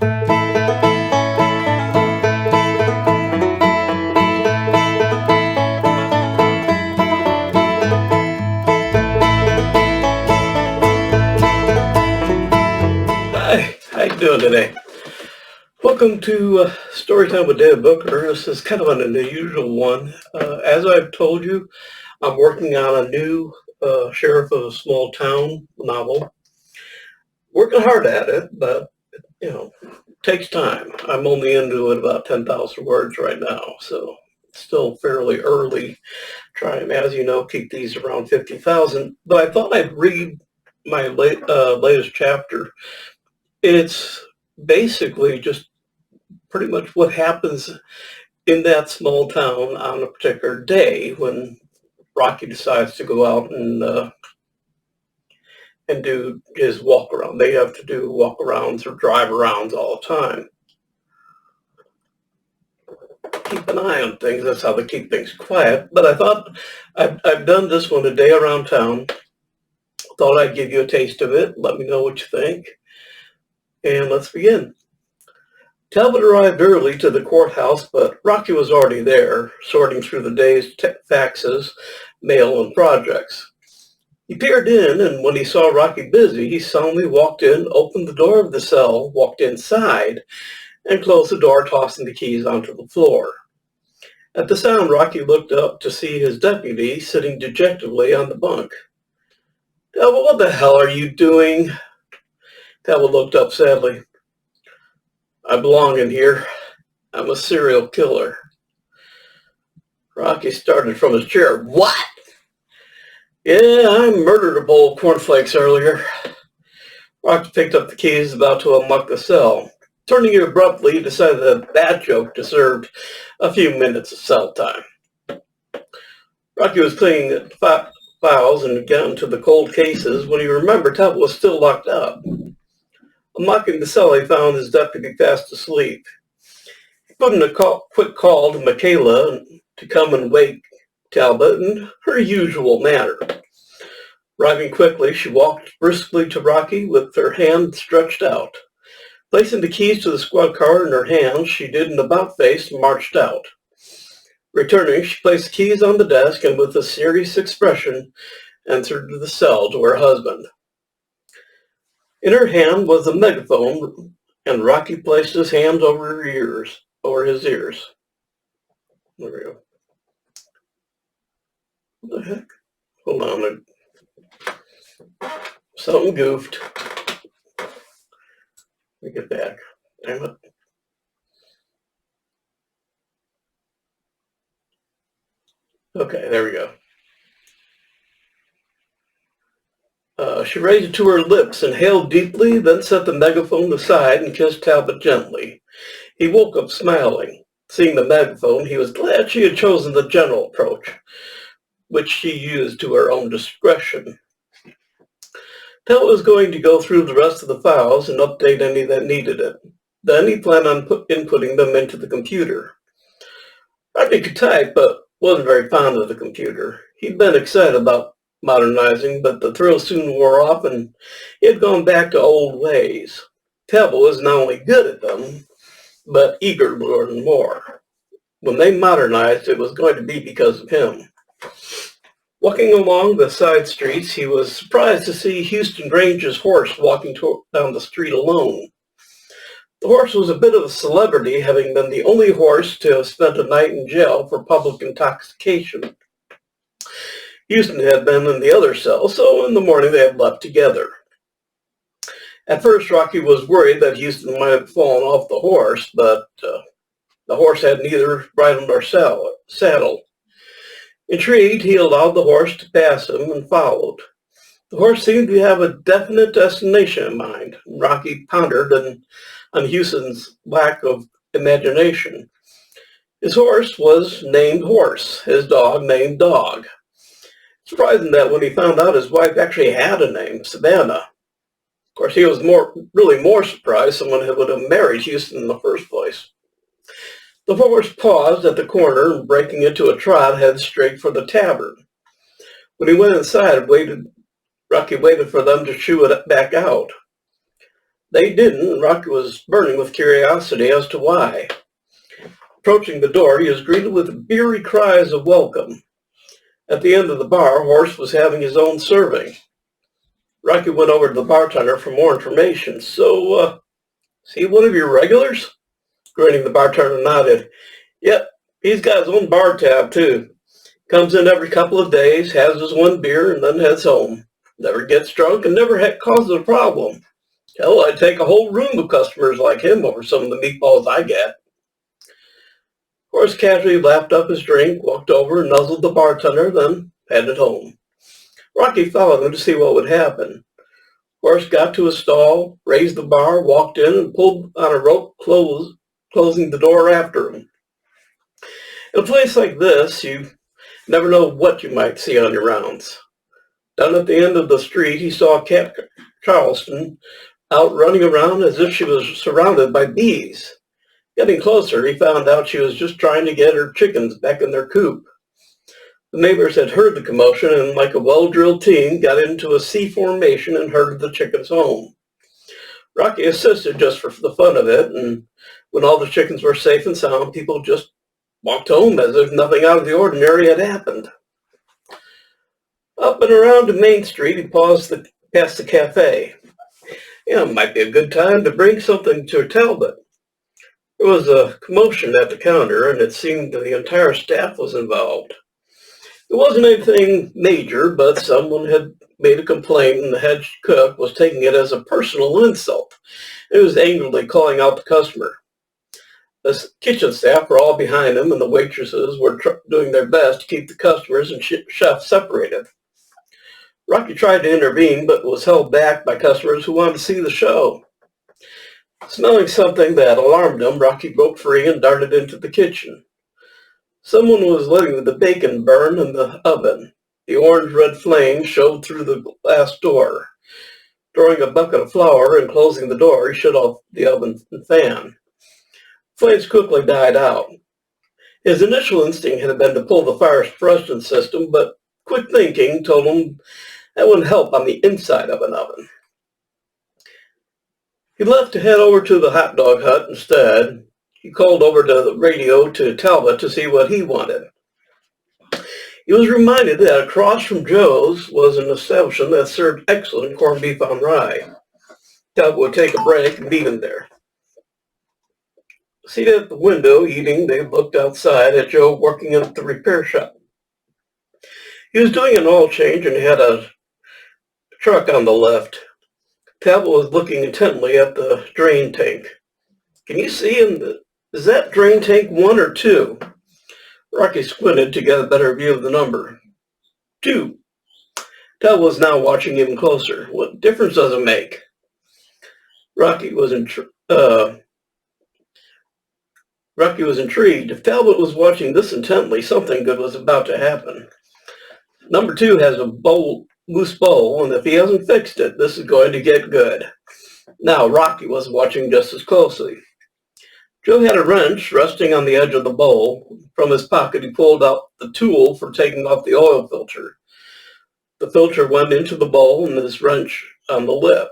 Hi, how you doing today? Welcome to Storytime with David Booker. This is kind of an unusual one. As I've told you, I'm working on a new Sheriff of a Small Town novel. Working hard at it, but it takes time. I'm only into it about 10,000 words right now, so it's still fairly early. Trying, as you know, keep these around 50,000. But I thought I'd read my latest chapter. It's basically just pretty much what happens in that small town on a particular day when Rocky decides to go out and do his walk around. They have to do walk arounds or drive arounds all the time. Keep an eye on things. That's how they keep things quiet. But I thought I've done this one, A Day Around Town. Thought I'd give you a taste of it. Let me know what you think. And let's begin. Talbot arrived early to the courthouse, but Rocky was already there, sorting through the day's faxes, mail, and projects. He peered in, and when he saw Rocky busy, he solemnly walked in, opened the door of the cell, walked inside, and closed the door, tossing the keys onto the floor. At the sound, Rocky looked up to see his deputy sitting dejectedly on the bunk. "Talbot, what the hell are you doing?" Talbot looked up sadly. "I belong in here. I'm a serial killer." Rocky started from his chair. "What?" "Yeah, I murdered a bowl of cornflakes earlier." Rocky picked up the keys, about to unlock the cell. Turning it abruptly, he decided that joke deserved a few minutes of cell time. Rocky was cleaning files and getting to the cold cases when he remembered Talbot was still locked up. Unlocking the cell, he found his deputy fast asleep. He put in a quick call to Michaela to come and wake Talbot in her usual manner. Arriving quickly, she walked briskly to Rocky with her hand stretched out. Placing the keys to the squad car in her hands, she did an about-face and marched out. Returning, she placed the keys on the desk and with a serious expression entered the cell to her husband. In her hand was a megaphone, and Rocky placed his hands over his ears. There we go. What the heck? Hold on. Something goofed. Let me get back. Damn it. Okay, there we go. She raised it to her lips, inhaled deeply, then set the megaphone aside and kissed Talbot gently. He woke up smiling. Seeing the megaphone, he was glad she had chosen the general approach, which she used to her own discretion. Talbot was going to go through the rest of the files and update any that needed it. Then he planned on inputting them into the computer. Rocky could type, but wasn't very fond of the computer. He'd been excited about modernizing, but the thrill soon wore off and he had gone back to old ways. Talbot was not only good at them, but eager to learn more. When they modernized, it was going to be because of him. Walking along the side streets, he was surprised to see Houston Grange's horse walking down the street alone. The horse was a bit of a celebrity, having been the only horse to have spent a night in jail for public intoxication. Houston had been in the other cell, so in the morning they had left together. At first, Rocky was worried that Houston might have fallen off the horse, but the horse had neither bridle nor saddle. Intrigued, he allowed the horse to pass him and followed. The horse seemed to have a definite destination in mind. Rocky pondered on Houston's lack of imagination. His horse was named Horse, his dog named Dog. Surprising that when he found out his wife actually had a name, Savannah. Of course, he was really more surprised someone would have married Houston in the first place. The horse paused at the corner and, breaking into a trot, headed straight for the tavern. When he went inside, Rocky waited for them to shoo it back out. They didn't, and Rocky was burning with curiosity as to why. Approaching the door, he was greeted with beery cries of welcome. At the end of the bar, Horst was having his own serving. Rocky went over to the bartender for more information. So, is he one of your regulars? Grinning, the bartender nodded. Yep, he's got his own bar tab, too. Comes in every couple of days, has his one beer, and then heads home. Never gets drunk and never causes a problem. Hell, I'd take a whole room of customers like him over some of the meatballs I get. Horace casually lapped up his drink, walked over and nuzzled the bartender, then headed home. Rocky followed him to see what would happen. Horace got to his stall, raised the bar, walked in, and pulled on a rope, closing the door after him. In a place like this, you never know what you might see on your rounds. Down at the end of the street, he saw Cat Charleston out running around as if she was surrounded by bees. Getting closer, he found out she was just trying to get her chickens back in their coop. The neighbors had heard the commotion and, like a well-drilled team, got into a C formation and herded the chickens home. Rocky assisted just for the fun of it, and when all the chickens were safe and sound, people just walked home as if nothing out of the ordinary had happened. Up and around to Main Street, he paused past the cafe. It might be a good time to bring something to Talbot. There was a commotion at the counter, and it seemed that the entire staff was involved. It wasn't anything major, but someone had made a complaint, and the head cook was taking it as a personal insult. He was angrily calling out the customer. The kitchen staff were all behind him, and the waitresses were doing their best to keep the customers and chef separated. Rocky tried to intervene, but was held back by customers who wanted to see the show. Smelling something that alarmed him, Rocky broke free and darted into the kitchen. Someone was letting the bacon burn in the oven. The orange-red flame showed through the glass door. Throwing a bucket of flour and closing the door, he shut off the oven fan. Flames quickly died out. His initial instinct had been to pull the fire suppression system, but quick thinking told him that wouldn't help on the inside of an oven. He left to head over to the hot dog hut instead. He called over to the radio to Talbot to see what he wanted. He was reminded that across from Joe's was an establishment that served excellent corned beef on rye. Talbot would take a break and meet him there. Seated at the window eating, they looked outside at Joe working at the repair shop. He was doing an oil change and had a truck on the left. Talbot was looking intently at the drain tank. Can you see him? Is that drain tank 1 or 2? Rocky squinted to get a better view of the number. 2. Talbot was now watching even closer. What difference does it make? Rocky was intrigued. If Talbot was watching this intently, something good was about to happen. Number 2 has a loose bowl, and if he hasn't fixed it, this is going to get good. Now, Rocky was watching just as closely. Joe had a wrench resting on the edge of the bowl. From his pocket, he pulled out the tool for taking off the oil filter. The filter went into the bowl and his wrench on the lip.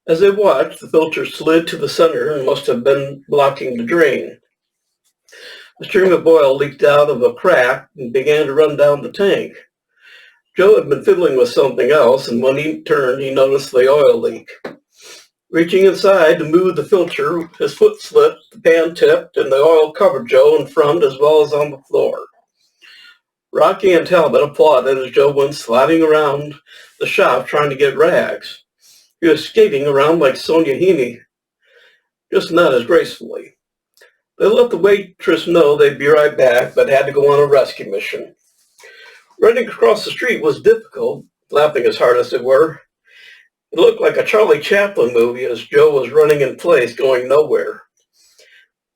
As they watched, the filter slid to the center and must have been blocking the drain. A stream of oil leaked out of a crack and began to run down the tank. Joe had been fiddling with something else, and when he turned, he noticed the oil leak. Reaching inside to move the filter, his foot slipped, the pan tipped, and the oil covered Joe in front as well as on the floor. Rocky and Talbot applauded as Joe went sliding around the shop trying to get rags. He was skating around like Sonia Heaney, just not as gracefully. They let the waitress know they'd be right back, but had to go on a rescue mission. Running across the street was difficult, laughing as hard as they were. It looked like a Charlie Chaplin movie as Joe was running in place, going nowhere.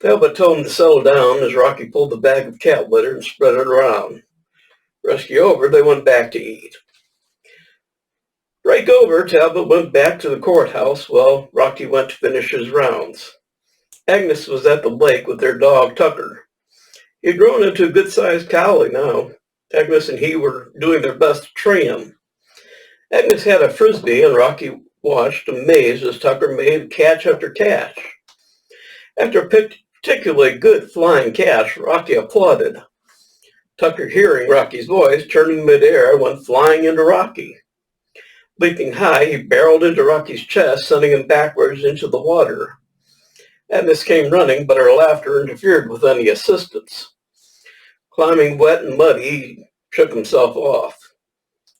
Talbot told him to settle down as Rocky pulled the bag of cat litter and spread it around. Rescue over, they went back to eat. Break over, Talbot went back to the courthouse while Rocky went to finish his rounds. Agnes was at the lake with their dog, Tucker. He had grown into a good-sized collie now. Agnes and he were doing their best to train him. Agnes had a frisbee, and Rocky watched amazed as Tucker made catch after catch. After a particularly good flying catch, Rocky applauded. Tucker, hearing Rocky's voice, turned in midair and went flying into Rocky. Leaping high, he barreled into Rocky's chest, sending him backwards into the water. Agnes came running, but her laughter interfered with any assistance. Climbing wet and muddy, he shook himself off.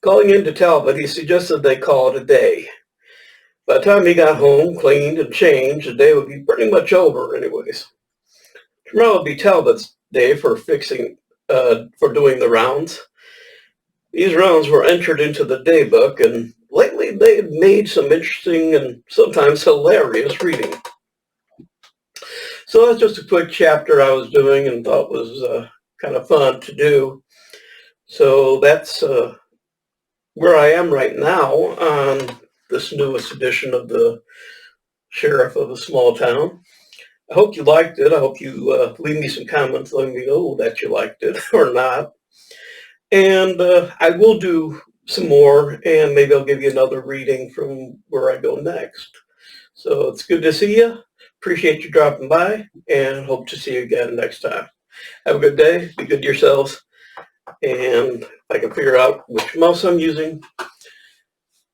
Calling in to Talbot, he suggested they call it a day. By the time he got home, cleaned, and changed, the day would be pretty much over anyways. Tomorrow would be Talbot's day for doing the rounds. These rounds were entered into the daybook, and lately they had made some interesting and sometimes hilarious reading. So that's just a quick chapter I was doing and thought was kind of fun to do. So that's where I am right now on this newest edition of the Sheriff of a Small Town. I hope you liked it. I hope you leave me some comments letting me know that you liked it or not. And I will do some more, and maybe I'll give you another reading from where I go next. So it's good to see you. Appreciate you dropping by, and hope to see you again next time. Have a good day. Be good to yourselves. And if I can figure out which mouse I'm using,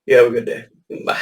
you have a good day. Bye.